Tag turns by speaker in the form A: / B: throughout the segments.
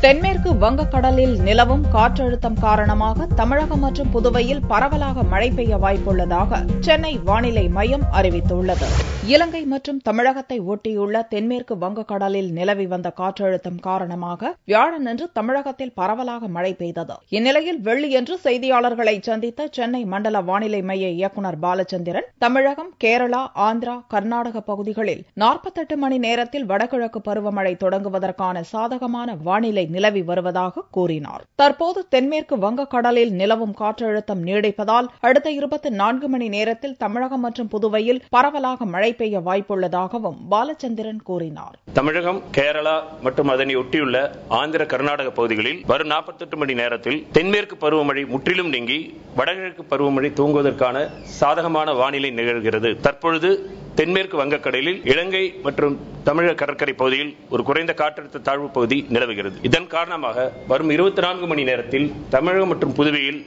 A: தென்மேற்கு வங்கக்கடலில் நிலவும் காற்றழுத்தம் காரணமாக தமிழகம் மற்றும் புதுவையில் பரவலாக மழை பெய்ய வாய்ப்புள்ளதாக சென்னை வானிலை மையம் அறிவித்துள்ளது. இலங்கை மற்றும் தமிழகத்தை ஒட்டியுள்ள தென்மேற்கு வங்கக்கடலில் நிலவி வந்த காற்றழுத்தம் காரணமாக வியாழனன்று தமிழகத்தில் பரவலாக மழை பெய்தது. இந்நிலையில் வெள்ளியன்று செய்தியாளர்களை சந்தித்த சென்னை மண்டல வானிலை மைய இயக்குநர் பாலச்சந்திரன், தமிழகம், கேரளா, ஆந்திரா, கர்நாடக பகுதிகளில் 48 மணி நேரத்தில் வடகிழக்கு பருவமழை தொடங்குவதற்கான சாதகமான வானிலை நிலவி வருவதாக கூறினார். தற்போது தென்மேற்கு வங்கக்கடலில் நிலவும் காற்றழுத்தம் நீடிப்பதால் அடுத்த 24 மணி நேரத்தில் தமிழகம் மற்றும் புதுவையில் பரவலாக மழை பெய்ய வாய்ப்புள்ளதாகவும் பாலச்சந்திரன் கூறினார்.
B: தமிழகம், கேரளா மற்றும் அதனை ஒட்டியுள்ள ஆந்திர, கர்நாடக பகுதிகளில் வரும் 48 மணி நேரத்தில் தென்மேற்கு பருவமழை முற்றிலும் நீங்கி வடகிழக்கு பருவமழை துவங்குவதற்கான சாதகமான வானிலை நிகழ்கிறது. தற்பொழுது தென்மேற்கு வங்கக்கடலில் இலங்கை மற்றும் தமிழக கடற்கரை பகுதியில் ஒரு குறைந்த காற்றழுத்த தாழ்வு பகுதி நிலவுகிறது. இதன் காரணமாக வரும் 24 மணி நேரத்தில் தமிழகம் மற்றும் புதுவையில்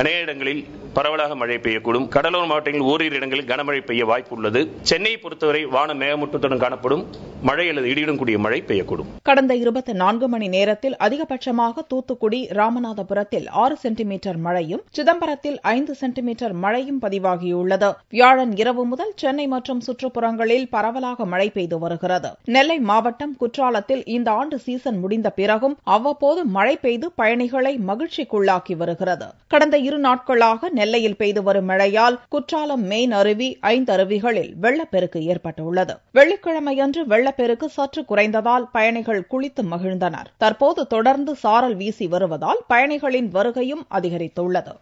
B: அநேக இடங்களில் பரவலாக மழை பெய்யக்கூடும். கடலோர மாவட்டங்களில் ஓரிரு இடங்களில் கனமழை பெய்ய வாய்ப்பு உள்ளது. சென்னையை பொறுத்தவரை வானம் மேகமூட்டத்துடன் காணப்படும். மழை அல்லது இடியுடன் கூடிய மழை பெய்யக்கூடும்.
A: கடந்த 24 மணி நேரத்தில் அதிகபட்சமாக தூத்துக்குடி, ராமநாதபுரத்தில் 6 சென்டிமீட்டர் மழையும், சிதம்பரத்தில் 5 சென்டிமீட்டர் மழையும் பதிவாகியுள்ளது. வியாழன் இரவு முதல் சென்னை மற்றும் சுற்றுப்புறங்களில் பரவலாக மழை பெய்து வருகிறது. நெல்லை மாவட்டம் குற்றாலத்தில் இந்த ஆண்டு சீசன் முடிந்த பிறகும் அவ்வப்போது மழை பெய்து பயணிகளை மகிழ்ச்சிக்குள்ளாக்கி வருகிறது. கடந்த 2 நாட்களாக நெல்லையில் பெய்து வரும் மழையால் குற்றாலம் மெயின் அருவி, 5 அருவிகளில் வெள்ளப்பெருக்கு ஏற்பட்டுள்ளது. வெள்ளிக்கிழமையன்று வெள்ளப்பெருக்கு சற்று குறைந்ததால் பயணிகள் குளித்து மகிழ்ந்தனர். தற்போது தொடர்ந்து சாரல் வீசி வருவதால் பயணிகளின் வருகையும் அதிகரித்துள்ளது.